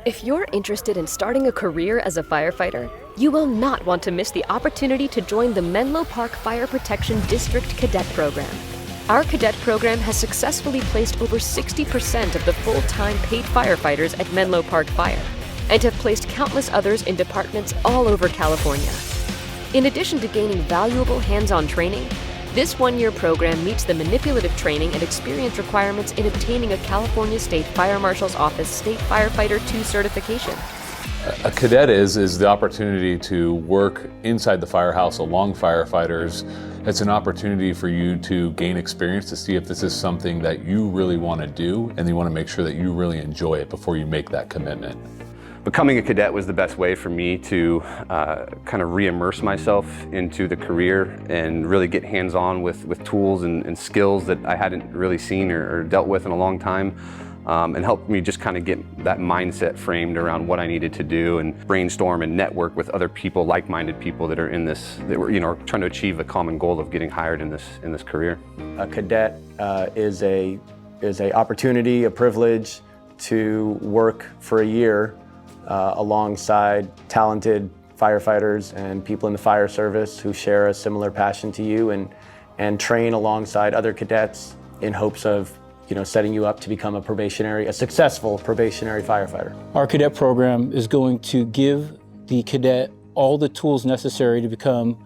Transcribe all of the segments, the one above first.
If you're interested in starting a career as a firefighter, you will not want to miss the opportunity to join the Menlo Park Fire Protection District Cadet Program. Our cadet program has successfully placed over 60% of the full-time paid firefighters at Menlo Park Fire, and have placed countless others in departments all over California. In addition to gaining valuable hands-on training, this one-year program meets the manipulative training and experience requirements in obtaining a California State Fire Marshal's Office State Firefighter II certification. A cadet is the opportunity to work inside the firehouse along firefighters. It's an opportunity for you to gain experience to see if this is something that you really want to do, and you want to make sure that you really enjoy it before you make that commitment. Becoming a cadet was the best way for me to kind of re-immerse myself into the career and really get hands-on with tools and skills that I hadn't really seen or dealt with in a long time, and helped me just kind of get that mindset framed around what I needed to do and brainstorm and network with other people, like-minded people that are in this, that were, trying to achieve a common goal of getting hired in this career. A cadet is a opportunity, a privilege to work for a year alongside talented firefighters and people in the fire service who share a similar passion to you, and train alongside other cadets in hopes of setting you up to become a successful probationary firefighter. Our cadet program is going to give the cadet all the tools necessary to become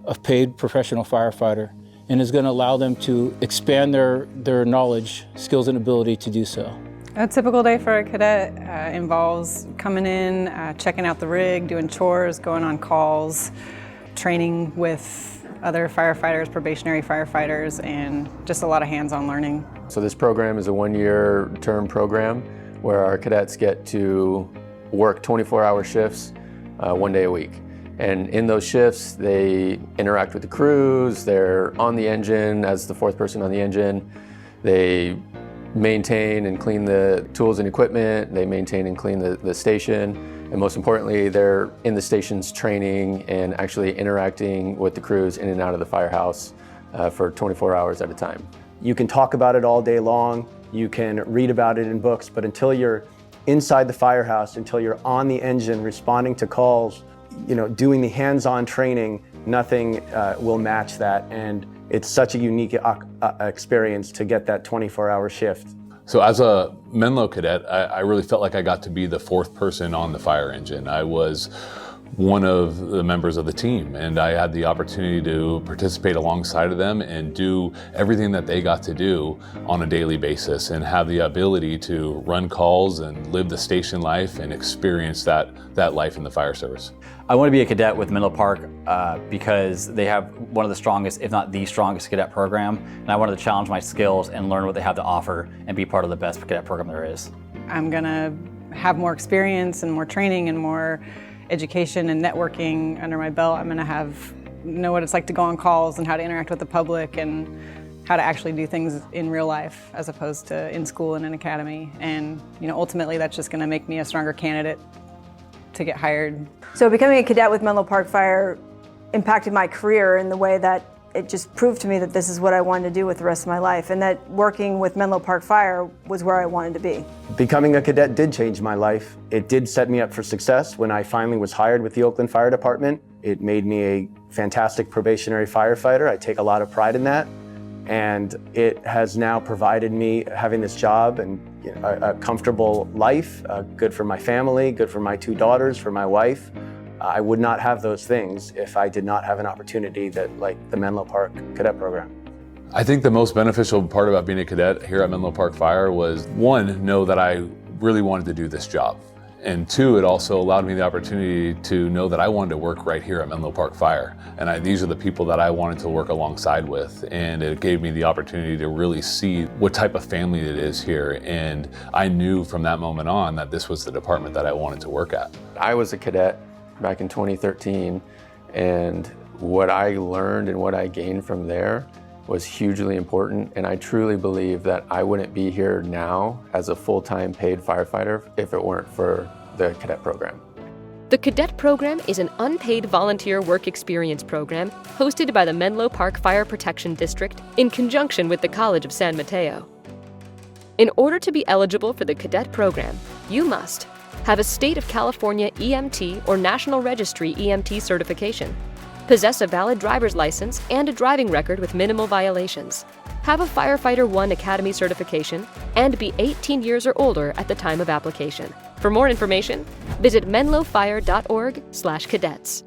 a paid professional firefighter, and is going to allow them to expand their knowledge, skills, and ability to do so. A typical day for a cadet involves coming in, checking out the rig, doing chores, going on calls, training with other firefighters, probationary firefighters, and just a lot of hands-on learning. So this program is a one-year term program where our cadets get to work 24-hour shifts, 1 day a week. And in those shifts, they interact with the crews, they're on the engine as the fourth person on the engine, they maintain and clean the tools and equipment, they maintain and clean the station, and most importantly, they're in the station's training and actually interacting with the crews in and out of the firehouse for 24 hours at a time. You can talk about it all day long, you can read about it in books, but until you're inside the firehouse, until you're on the engine responding to calls, doing the hands-on training, nothing will match that. And it's such a unique experience to get that 24-hour shift. So as a Menlo cadet, I really felt like I got to be the fourth person on the fire engine. I was one of the members of the team, and I had the opportunity to participate alongside of them and do everything that they got to do on a daily basis, and have the ability to run calls and live the station life and experience that life in the fire service. I want to be a cadet with Menlo Park because they have one of the strongest, if not the strongest, cadet program, and I wanted to challenge my skills and learn what they have to offer and be part of the best cadet program there is. I'm gonna have more experience and more training and more education and networking under my belt. I'm gonna know what it's like to go on calls and how to interact with the public and how to actually do things in real life as opposed to in school and an academy. And ultimately that's just gonna make me a stronger candidate to get hired. So becoming a cadet with Menlo Park Fire impacted my career in the way that it just proved to me that this is what I wanted to do with the rest of my life, and that working with Menlo Park Fire was where I wanted to be. Becoming a cadet did change my life. It did set me up for success when I finally was hired with the Oakland Fire Department. It made me a fantastic probationary firefighter. I take a lot of pride in that. And it has now provided me having this job and a comfortable life, good for my family, good for my 2 daughters, for my wife. I would not have those things if I did not have an opportunity like the Menlo Park Cadet Program. I think the most beneficial part about being a cadet here at Menlo Park Fire was, one, know that I really wanted to do this job. And two, it also allowed me the opportunity to know that I wanted to work right here at Menlo Park Fire. And these are the people that I wanted to work alongside with. And it gave me the opportunity to really see what type of family it is here. And I knew from that moment on that this was the department that I wanted to work at. I was a cadet back in 2013, and what I learned and what I gained from there was hugely important, and I truly believe that I wouldn't be here now as a full-time paid firefighter if it weren't for the cadet program. The Cadet Program is an unpaid volunteer work experience program hosted by the Menlo Park Fire Protection District in conjunction with the College of San Mateo. In order to be eligible for the Cadet Program, you must Have a State of California EMT or National Registry EMT certification. Possess a valid driver's license and a driving record with minimal violations. Have a Firefighter 1 Academy certification and be 18 years or older at the time of application. For more information, visit menlofire.org/cadets.